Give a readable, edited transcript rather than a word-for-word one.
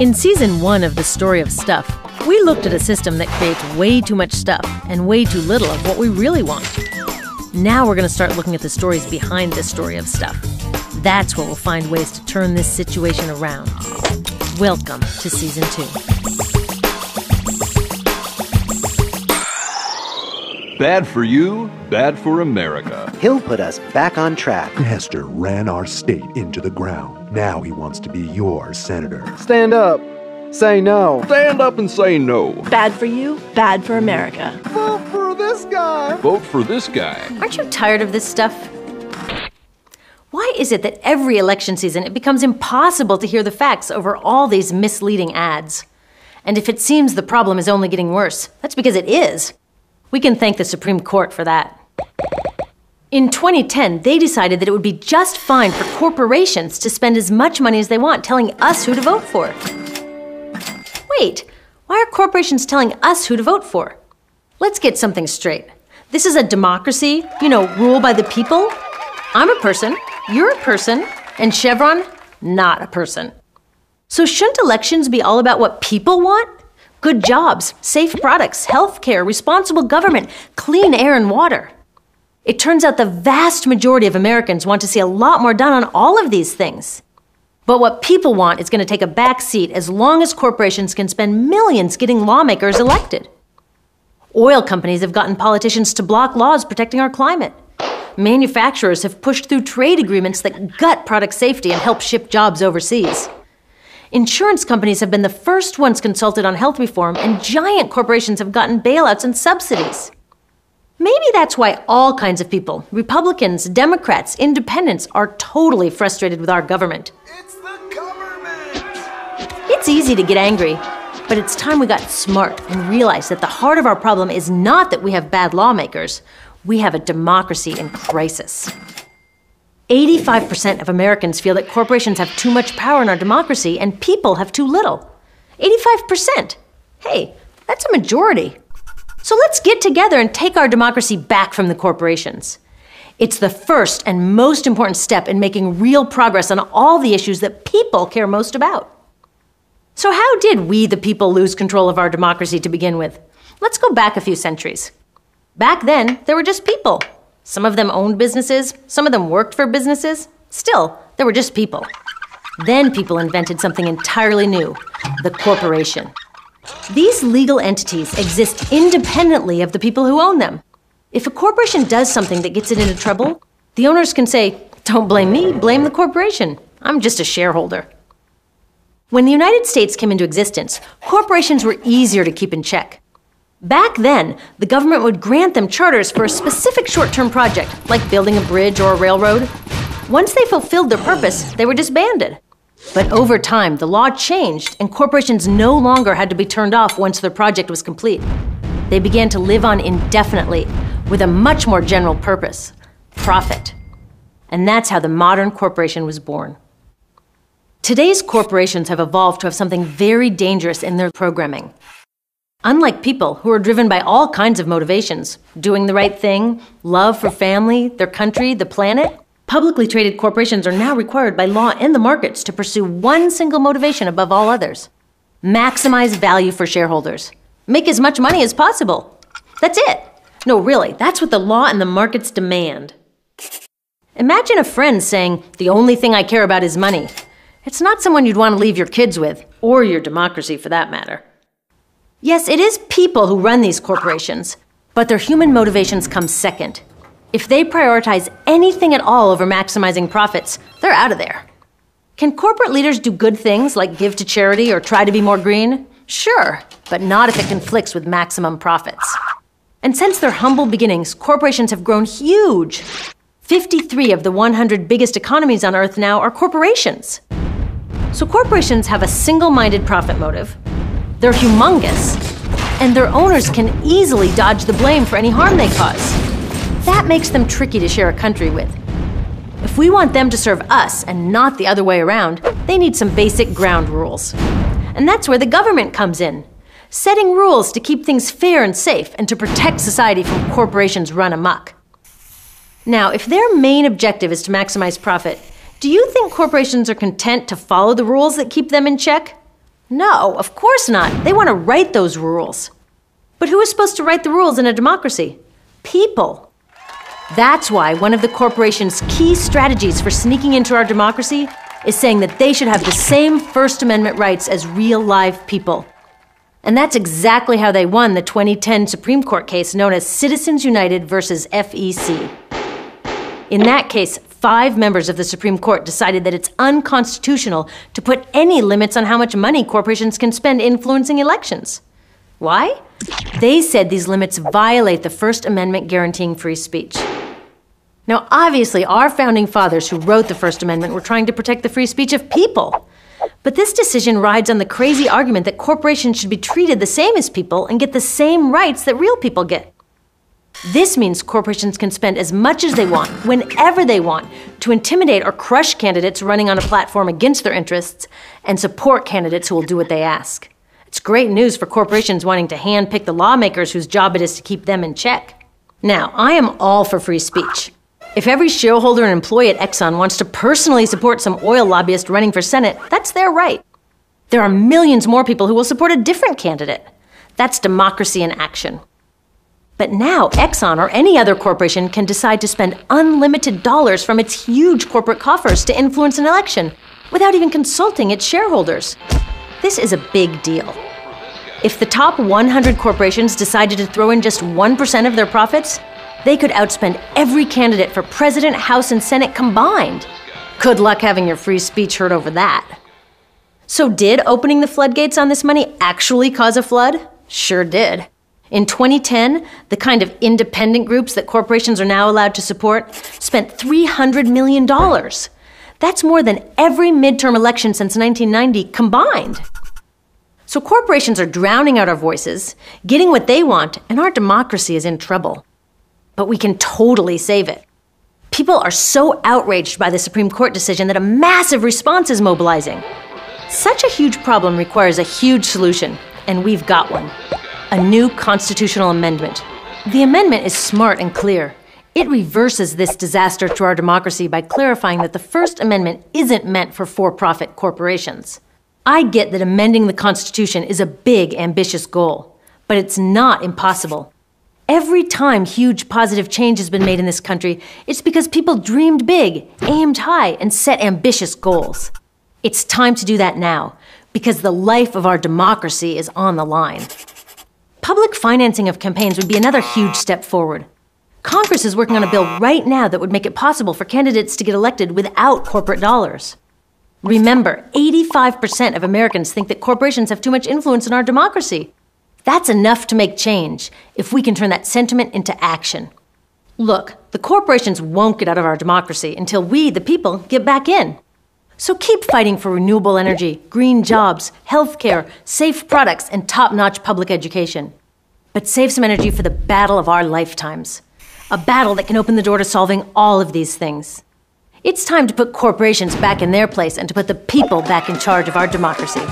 In Season 1 of The Story of Stuff, we looked at a system that creates way too much stuff and way too little of what we really want. Now we're going to start looking at the stories behind this story of stuff. That's where we'll find ways to turn this situation around. Welcome to Season 2. Bad for you, bad for America. He'll put us back on track. Hester ran our state into the ground. Now he wants to be your senator. Stand up. Say no. Stand up and say no. Bad for you, bad for America. Vote for this guy. Vote for this guy. Aren't you tired of this stuff? Why is it that every election season it becomes impossible to hear the facts over all these misleading ads? And if it seems the problem is only getting worse, that's because it is. We can thank the Supreme Court for that. In 2010, they decided that it would be just fine for corporations to spend as much money as they want telling us who to vote for. Wait, why are corporations telling us who to vote for? Let's get something straight. This is a democracy, rule by the people. I'm a person, you're a person, and Chevron, not a person. So shouldn't elections be all about what people want? Good jobs, safe products, healthcare, responsible government, clean air and water. It turns out the vast majority of Americans want to see a lot more done on all of these things. But what people want is going to take a back seat as long as corporations can spend millions getting lawmakers elected. Oil companies have gotten politicians to block laws protecting our climate. Manufacturers have pushed through trade agreements that gut product safety and help ship jobs overseas. Insurance companies have been the first ones consulted on health reform, and giant corporations have gotten bailouts and subsidies. Maybe that's why all kinds of people, Republicans, Democrats, independents, are totally frustrated with our government. It's the government! It's easy to get angry, but it's time we got smart and realized that the heart of our problem is not that we have bad lawmakers. We have a democracy in crisis. 85% of Americans feel that corporations have too much power in our democracy and people have too little. 85%! Hey, that's a majority. So let's get together and take our democracy back from the corporations. It's the first and most important step in making real progress on all the issues that people care most about. So how did we, the people, lose control of our democracy to begin with? Let's go back a few centuries. Back then, there were just people. Some of them owned businesses, some of them worked for businesses. Still, there were just people. Then people invented something entirely new, the corporation. These legal entities exist independently of the people who own them. If a corporation does something that gets it into trouble, the owners can say, "Don't blame me, blame the corporation. I'm just a shareholder." When the United States came into existence, corporations were easier to keep in check. Back then, the government would grant them charters for a specific short-term project, like building a bridge or a railroad. Once they fulfilled their purpose, they were disbanded. But over time, the law changed, and corporations no longer had to be turned off once their project was complete. They began to live on indefinitely, with a much more general purpose: profit. And that's how the modern corporation was born. Today's corporations have evolved to have something very dangerous in their programming. Unlike people who are driven by all kinds of motivations, doing the right thing, love for family, their country, the planet, publicly traded corporations are now required by law and the markets to pursue one single motivation above all others: maximize value for shareholders. Make as much money as possible. That's it. No, really, that's what the law and the markets demand. Imagine a friend saying, "The only thing I care about is money." It's not someone you'd want to leave your kids with, or your democracy for that matter. Yes, it is people who run these corporations, but their human motivations come second. If they prioritize anything at all over maximizing profits, they're out of there. Can corporate leaders do good things like give to charity or try to be more green? Sure, but not if it conflicts with maximum profits. And since their humble beginnings, corporations have grown huge. 53 of the 100 biggest economies on Earth now are corporations. So corporations have a single-minded profit motive. They're humongous, and their owners can easily dodge the blame for any harm they cause. That makes them tricky to share a country with. If we want them to serve us and not the other way around, they need some basic ground rules. And that's where the government comes in, setting rules to keep things fair and safe and to protect society from corporations run amok. Now, if their main objective is to maximize profit, do you think corporations are content to follow the rules that keep them in check? No, of course not. They want to write those rules. But who is supposed to write the rules in a democracy? People. That's why one of the corporation's key strategies for sneaking into our democracy is saying that they should have the same First Amendment rights as real live people. And that's exactly how they won the 2010 Supreme Court case known as Citizens United versus FEC. In that case, 5 members of the Supreme Court decided that it's unconstitutional to put any limits on how much money corporations can spend influencing elections. Why? They said these limits violate the First Amendment guaranteeing free speech. Now, obviously, our founding fathers who wrote the First Amendment were trying to protect the free speech of people. But this decision rides on the crazy argument that corporations should be treated the same as people and get the same rights that real people get. This means corporations can spend as much as they want, whenever they want, to intimidate or crush candidates running on a platform against their interests and support candidates who will do what they ask. It's great news for corporations wanting to handpick the lawmakers whose job it is to keep them in check. Now, I am all for free speech. If every shareholder and employee at Exxon wants to personally support some oil lobbyist running for Senate, that's their right. There are millions more people who will support a different candidate. That's democracy in action. But now, Exxon or any other corporation can decide to spend unlimited dollars from its huge corporate coffers to influence an election without even consulting its shareholders. This is a big deal. If the top 100 corporations decided to throw in just 1% of their profits, they could outspend every candidate for president, House, and Senate combined. Good luck having your free speech heard over that. So did opening the floodgates on this money actually cause a flood? Sure did. In 2010, the kind of independent groups that corporations are now allowed to support spent $300 million. That's more than every midterm election since 1990 combined. So corporations are drowning out our voices, getting what they want, and our democracy is in trouble. But we can totally save it. People are so outraged by the Supreme Court decision that a massive response is mobilizing. Such a huge problem requires a huge solution, and we've got one. A new constitutional amendment. The amendment is smart and clear. It reverses this disaster to our democracy by clarifying that the First Amendment isn't meant for for-profit corporations. I get that amending the Constitution is a big, ambitious goal, but it's not impossible. Every time huge positive change has been made in this country, it's because people dreamed big, aimed high, and set ambitious goals. It's time to do that now, because the life of our democracy is on the line. Public financing of campaigns would be another huge step forward. Congress is working on a bill right now that would make it possible for candidates to get elected without corporate dollars. Remember, 85% of Americans think that corporations have too much influence in our democracy. That's enough to make change, if we can turn that sentiment into action. Look, the corporations won't get out of our democracy until we, the people, get back in. So keep fighting for renewable energy, green jobs, healthcare, safe products, and top-notch public education. But save some energy for the battle of our lifetimes. A battle that can open the door to solving all of these things. It's time to put corporations back in their place and to put the people back in charge of our democracy.